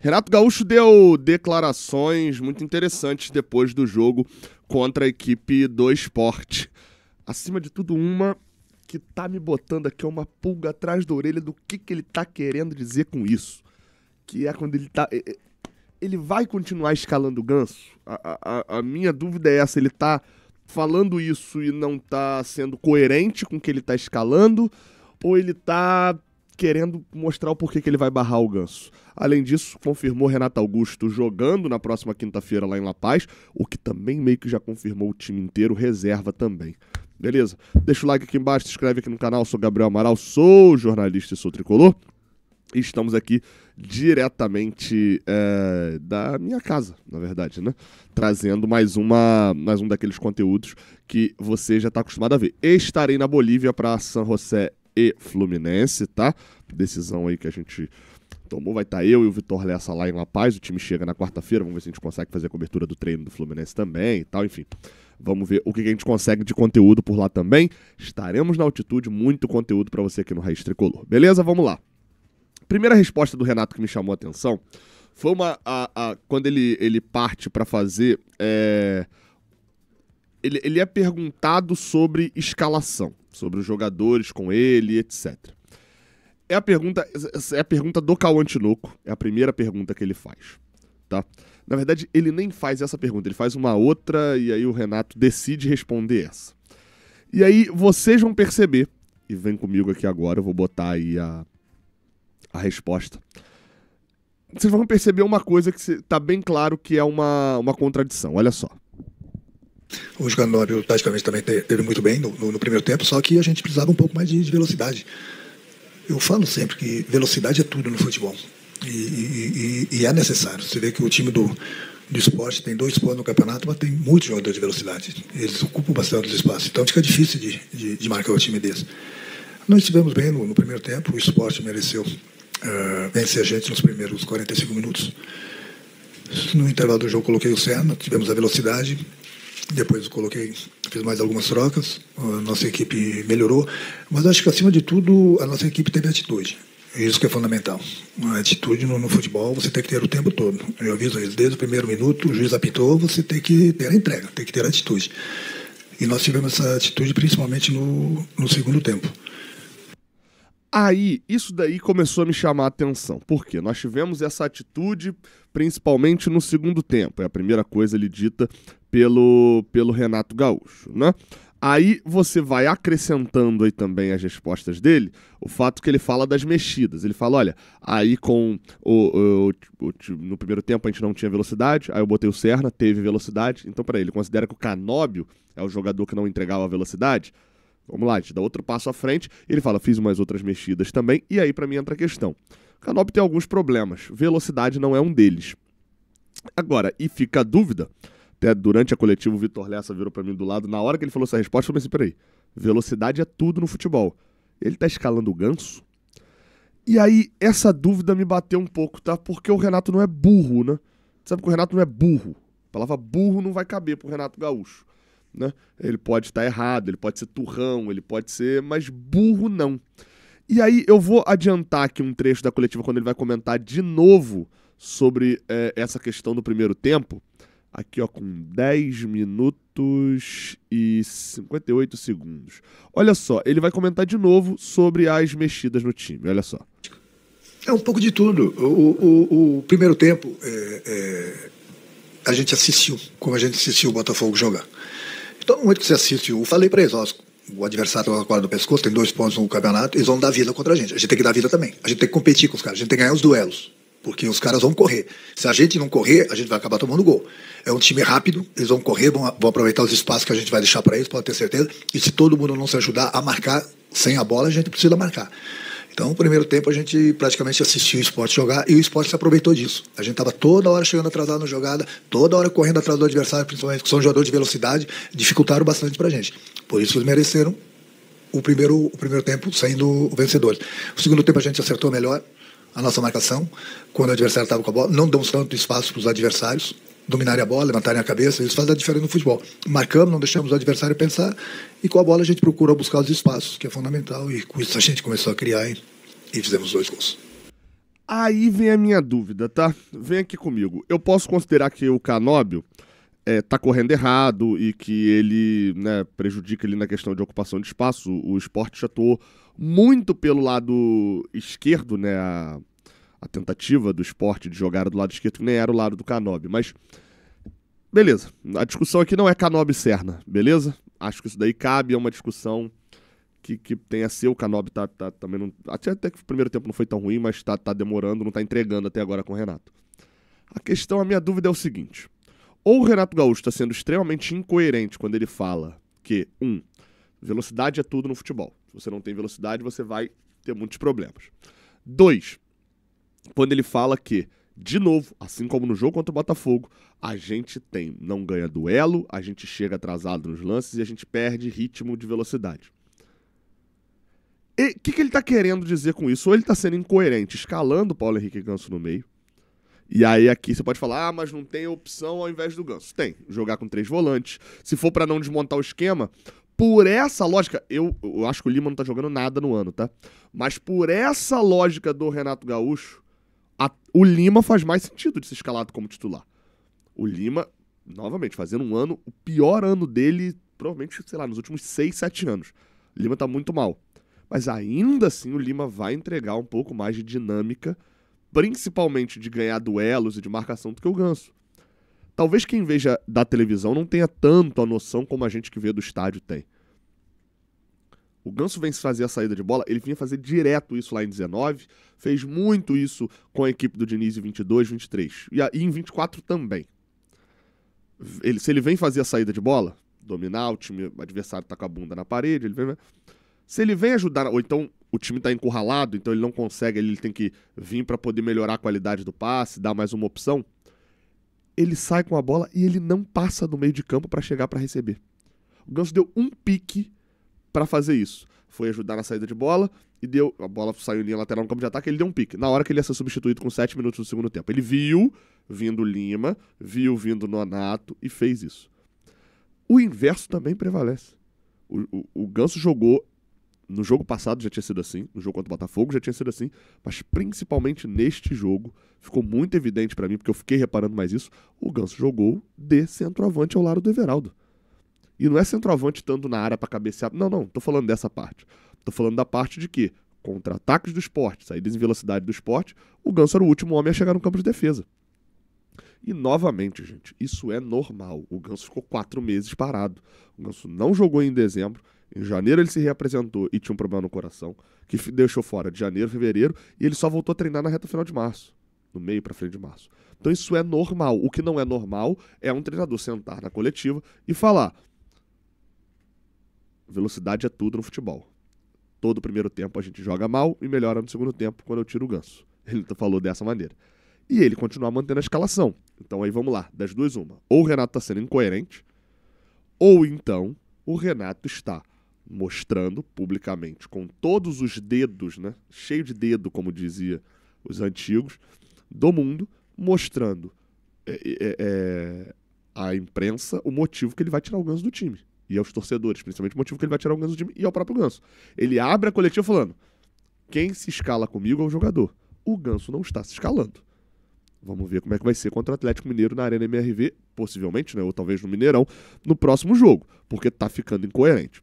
Renato Gaúcho deu declarações muito interessantes depois do jogo contra a equipe do Sport. Acima de tudo, uma que tá me botando aqui uma pulga atrás da orelha do que ele tá querendo dizer com isso. Que é quando ele tá... Ele vai continuar escalando o Ganso? A minha dúvida é essa, ele tá falando isso e não tá sendo coerente com o que ele tá escalando, ou ele tá querendo mostrar o porquê que ele vai barrar o Ganso? Além disso, confirmou Renato Augusto jogando na próxima quinta-feira lá em La Paz, o que também meio que já confirmou o time inteiro, reserva também. Beleza? Deixa o like aqui embaixo, se inscreve aqui no canal, sou Gabriel Amaral, sou jornalista e sou tricolor. E estamos aqui diretamente da minha casa, na verdade, né? Trazendo mais um daqueles conteúdos que você já está acostumado a ver. Estarei na Bolívia para San José e Fluminense, tá? Decisão aí que a gente tomou, vai estar eu e o Vitor Lessa lá em La Paz, o time chega na quarta-feira, vamos ver se a gente consegue fazer a cobertura do treino do Fluminense também e tal, enfim. Vamos ver o que a gente consegue de conteúdo por lá também. Estaremos na altitude, muito conteúdo para você aqui no Raiz Tricolor. Beleza? Vamos lá. Primeira resposta do Renato que me chamou a atenção foi quando ele parte para fazer... Ele é perguntado sobre escalação, sobre os jogadores com ele, etc. É a pergunta do Cauã Tinoco, é a primeira pergunta que ele faz, tá? Na verdade, ele nem faz essa pergunta, ele faz uma outra e aí o Renato decide responder essa. E aí vocês vão perceber, e vem comigo aqui agora, eu vou botar aí a resposta. Vocês vão perceber uma coisa que tá bem claro que é uma contradição, olha só. O Giganóbio praticamente também teve muito bem no primeiro tempo, só que a gente precisava um pouco mais de velocidade. Eu falo sempre que velocidade é tudo no futebol. E é necessário. Você vê que o time do Sport tem 2 pontos no campeonato, mas tem muitos jogadores de velocidade. Eles ocupam bastante os espaços. Então fica difícil de marcar o time desse. Nós estivemos bem no primeiro tempo. O Sport mereceu vencer a gente nos primeiros 45 minutos. No intervalo do jogo coloquei o Serna, tivemos a velocidade. Depois fiz mais algumas trocas, a nossa equipe melhorou, mas acho que acima de tudo a nossa equipe teve atitude. Isso que é fundamental. A atitude no futebol você tem que ter o tempo todo. Eu aviso eles, desde o primeiro minuto, o juiz apitou, você tem que ter a entrega, tem que ter a atitude. E nós tivemos essa atitude principalmente no segundo tempo. Aí, isso daí começou a me chamar a atenção. Por quê? Nós tivemos essa atitude principalmente no segundo tempo. É a primeira coisa ali dita pelo Renato Gaúcho, né? Aí você vai acrescentando aí também as respostas dele, o fato que ele fala das mexidas. Ele fala, olha, aí com no primeiro tempo a gente não tinha velocidade, aí eu botei o Serna, teve velocidade. Então, peraí, ele considera que o Canóbio é o jogador que não entregava a velocidade? Vamos lá, a gente dá outro passo à frente. Ele fala, fiz umas outras mexidas também. E aí, pra mim, entra a questão. O Canóbio tem alguns problemas. Velocidade não é um deles. Agora, e fica a dúvida, até durante a coletiva o Vitor Lessa virou pra mim do lado, na hora que ele falou essa resposta, eu falei assim, peraí, velocidade é tudo no futebol. Ele tá escalando o Ganso? E aí, essa dúvida me bateu um pouco, tá? Porque o Renato não é burro, né? Sabe que o Renato não é burro. A palavra burro não vai caber pro Renato Gaúcho. Né? Ele pode estar errado, ele pode ser turrão, ele pode ser, mas burro não. E aí eu vou adiantar aqui um trecho da coletiva quando ele vai comentar de novo sobre essa questão do primeiro tempo, aqui ó, com 10 minutos e 58 segundos. Olha só, ele vai comentar de novo sobre as mexidas no time, olha só. É um pouco de tudo. O primeiro tempo a gente assistiu, como a gente assistiu o Botafogo jogar. Então, no momento que você assiste, eu falei para eles, ó, o adversário está na corda do pescoço, tem 2 pontos no campeonato, eles vão dar vida contra a gente. A gente tem que dar vida também. A gente tem que competir com os caras, a gente tem que ganhar os duelos, porque os caras vão correr. Se a gente não correr, a gente vai acabar tomando gol. É um time rápido, eles vão correr, vão aproveitar os espaços que a gente vai deixar para eles, pode ter certeza. E se todo mundo não se ajudar a marcar sem a bola, a gente precisa marcar. Então, no primeiro tempo, a gente praticamente assistiu o Sport jogar e o Sport se aproveitou disso. A gente estava toda hora chegando atrasado na jogada, toda hora correndo atrás do adversário, principalmente que são jogadores de velocidade, dificultaram bastante para a gente. Por isso eles mereceram o primeiro tempo saindo vencedores. O segundo tempo a gente acertou melhor a nossa marcação, quando o adversário estava com a bola, não damos tanto espaço para os adversários dominarem a bola, levantarem a cabeça, isso faz a diferença no futebol. Marcamos, não deixamos o adversário pensar, e com a bola a gente procura buscar os espaços, que é fundamental, e com isso a gente começou a criar e fizemos 2 gols. Aí vem a minha dúvida, tá? Vem aqui comigo. Eu posso considerar que o Canóbio tá correndo errado e que ele, né, prejudica ele na questão de ocupação de espaço. O Sport atuou muito pelo lado esquerdo, né? A tentativa do Sport de jogar do lado esquerdo, que nem era o lado do Canóbio. Mas, beleza. A discussão aqui não é Canóbio e Serna, beleza? Acho que isso daí cabe a uma discussão que tem a ser. O Canóbio tá também não, até que o primeiro tempo não foi tão ruim, mas tá demorando, não tá entregando até agora com o Renato. A minha dúvida é o seguinte: ou o Renato Gaúcho está sendo extremamente incoerente quando ele fala que, velocidade é tudo no futebol. Se você não tem velocidade, você vai ter muitos problemas. 2, quando ele fala que, de novo, assim como no jogo contra o Botafogo, a gente não ganha duelo, a gente chega atrasado nos lances e a gente perde ritmo de velocidade. E o que ele está querendo dizer com isso? Ou ele está sendo incoerente, escalando o Paulo Henrique Ganso no meio. E aí aqui você pode falar, mas não tem opção ao invés do Ganso. Tem, jogar com 3 volantes. Se for para não desmontar o esquema, por essa lógica, eu acho que o Lima não tá jogando nada no ano, tá? Mas por essa lógica do Renato Gaúcho, o Lima faz mais sentido de ser escalado como titular. O Lima, novamente, fazendo um ano, o pior ano dele, provavelmente, sei lá, nos últimos 6, 7 anos. O Lima tá muito mal. Mas ainda assim o Lima vai entregar um pouco mais de dinâmica, principalmente de ganhar duelos e de marcação, do que o Ganso. Talvez quem veja da televisão não tenha tanto a noção como a gente que vê do estádio tem. O Ganso vem fazer a saída de bola, ele vinha fazer direto isso lá em 19, fez muito isso com a equipe do Diniz em 22, 23 e em 24 também. Se ele vem fazer a saída de bola, dominar, o time o adversário tá com a bunda na parede, se ele vem ajudar, ou então o time tá encurralado, então ele não consegue, ele tem que vir para poder melhorar a qualidade do passe, dar mais uma opção, ele sai com a bola e ele não passa do meio de campo para chegar para receber. O Ganso deu um pique para fazer isso. Foi ajudar na saída de bola e a bola saiu em linha lateral no campo de ataque, ele deu um pique. Na hora que ele ia ser substituído com 7 minutos do segundo tempo. Ele viu vindo o Lima, viu vindo o Nonato e fez isso. O inverso também prevalece. O Ganso jogou, no jogo passado já tinha sido assim, no jogo contra o Botafogo já tinha sido assim, mas principalmente neste jogo, ficou muito evidente pra mim, porque eu fiquei reparando mais isso, o Ganso jogou de centroavante ao lado do Everaldo. E não é centroavante estando na área pra cabecear, não, tô falando dessa parte. Tô falando da parte de que, contra-ataques do Sport, saídas em velocidade do Sport, o Ganso era o último homem a chegar no campo de defesa. E novamente, gente, isso é normal. O Ganso ficou 4 meses parado. O Ganso não jogou em dezembro. Em janeiro ele se reapresentou e tinha um problema no coração, que deixou fora de janeiro, fevereiro, e ele só voltou a treinar na reta final de março, no meio pra frente de março. Então isso é normal. O que não é normal é um treinador sentar na coletiva e falar: velocidade é tudo no futebol. Todo primeiro tempo a gente joga mal e melhora no segundo tempo quando eu tiro o Ganso. Ele falou dessa maneira. E ele continuar mantendo a escalação. Então aí vamos lá, das duas uma. Ou o Renato está sendo incoerente, ou então o Renato está mostrando publicamente, com todos os dedos, né, cheio de dedo, como dizia os antigos, do mundo, mostrando à imprensa o motivo que ele vai tirar o Ganso do time. E aos torcedores, principalmente o motivo que ele vai tirar o Ganso do time e ao próprio Ganso. Ele abre a coletiva falando: quem se escala comigo é o jogador. O Ganso não está se escalando. Vamos ver como é que vai ser contra o Atlético Mineiro na Arena MRV, possivelmente, né, ou talvez no Mineirão, no próximo jogo, porque tá ficando incoerente.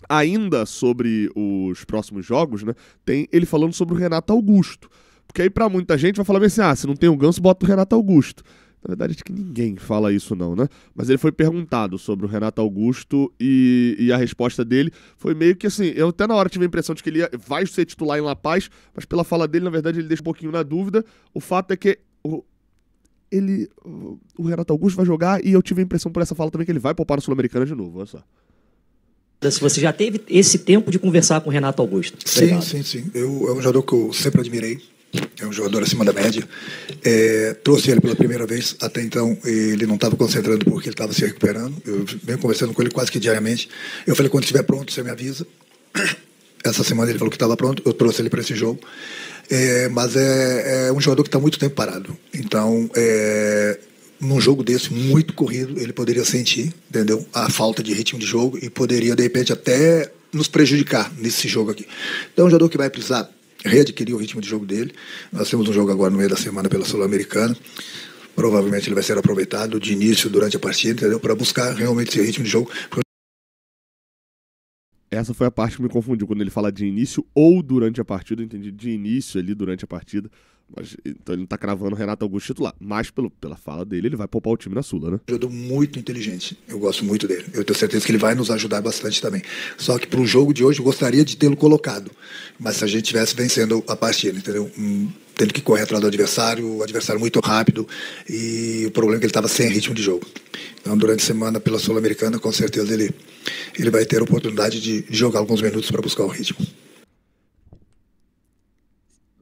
Ainda sobre os próximos jogos, né, tem ele falando sobre o Renato Augusto. Porque aí pra muita gente vai falar assim: se não tem o Ganso, bota o Renato Augusto. Na verdade, acho que ninguém fala isso não, né? Mas ele foi perguntado sobre o Renato Augusto e a resposta dele foi meio que assim, eu até na hora tive a impressão de que ele vai ser titular em La Paz, mas pela fala dele, na verdade, ele deixa um pouquinho na dúvida. O fato é que o Renato Augusto vai jogar e eu tive a impressão por essa fala também que ele vai poupar no Sul-Americana de novo, olha só. Se você já teve esse tempo de conversar com o Renato Augusto. Sim. É um jogador que eu sempre admirei. É um jogador acima da média. Trouxe ele pela primeira vez. Até então ele não estava concentrando porque ele estava se recuperando. Eu venho conversando com ele quase que diariamente. Eu falei: quando estiver pronto, você me avisa. Essa semana ele falou que estava pronto. Eu trouxe ele para esse jogo. Mas é um jogador que está muito tempo parado. Então, num jogo desse, muito corrido, ele poderia sentir, entendeu, a falta de ritmo de jogo e poderia, de repente, até nos prejudicar nesse jogo aqui. Então, é um jogador que vai precisar readquirir o ritmo de jogo dele. Nós temos um jogo agora no meio da semana pela Sul-Americana. Provavelmente ele vai ser aproveitado de início durante a partida, entendeu? Para buscar realmente esse ritmo de jogo. Essa foi a parte que me confundiu. Quando ele fala de início ou durante a partida, eu entendi de início ali durante a partida. Mas, então ele não tá cravando o Renato Augusto titular. Mas pela fala dele, ele vai poupar o time na Sula, né? Jogador muito inteligente. Eu gosto muito dele. Eu tenho certeza que ele vai nos ajudar bastante também. Só que para o jogo de hoje eu gostaria de tê-lo colocado. Mas se a gente estivesse vencendo a partida, entendeu? Tendo que correr atrás do adversário, o adversário muito rápido. E o problema é que ele estava sem ritmo de jogo. Então durante a semana pela Sul-Americana, com certeza ele vai ter a oportunidade de jogar alguns minutos para buscar o ritmo.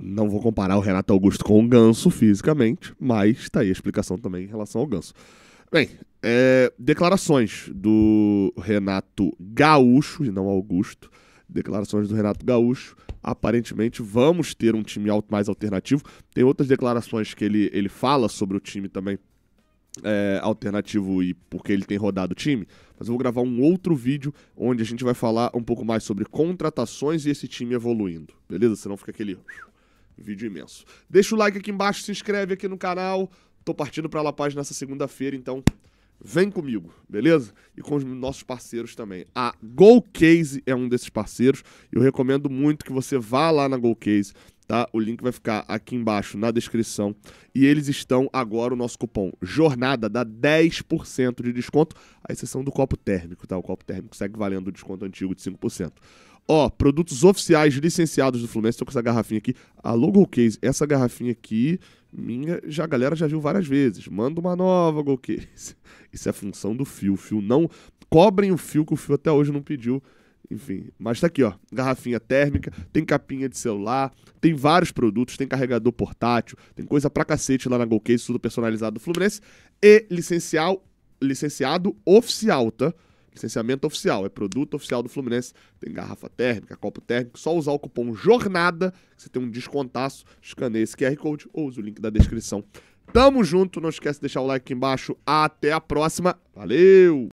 Não vou comparar o Renato Augusto com o Ganso fisicamente, mas tá aí a explicação também em relação ao Ganso. Bem, declarações do Renato Gaúcho, e não Augusto, declarações do Renato Gaúcho. Aparentemente vamos ter um time mais alternativo. Tem outras declarações que ele fala sobre o time também alternativo e porque ele tem rodado o time, mas eu vou gravar um outro vídeo onde a gente vai falar um pouco mais sobre contratações e esse time evoluindo, beleza? Senão fica aquele vídeo imenso. Deixa o like aqui embaixo, se inscreve aqui no canal. Tô partindo pra La Paz nessa segunda-feira, então vem comigo, beleza? E com os nossos parceiros também. A GoCase é um desses parceiros. Eu recomendo muito que você vá lá na GoCase, tá? O link vai ficar aqui embaixo na descrição. E eles estão agora, o nosso cupom JORNADA dá 10% de desconto, à exceção do copo térmico, tá? O copo térmico segue valendo o desconto antigo de 5%. Ó, produtos oficiais licenciados do Fluminense. Tô com essa garrafinha aqui. Alô, GoCase, essa garrafinha aqui, a galera já viu várias vezes. Manda uma nova, GoCase. Isso é função do fio. O fio não... Cobrem o fio, que o fio até hoje não pediu. Enfim, mas tá aqui, ó. Garrafinha térmica, tem capinha de celular, tem vários produtos, tem carregador portátil, tem coisa pra cacete lá na GoCase, tudo personalizado do Fluminense. E licenciado oficial, tá? Licenciamento oficial, é produto oficial do Fluminense. Tem garrafa térmica, copo térmico. Só usar o cupom JORNADA, você tem um descontaço. Escaneia esse QR Code ou use o link da descrição. Tamo junto, não esquece de deixar o like aqui embaixo. Até a próxima. Valeu!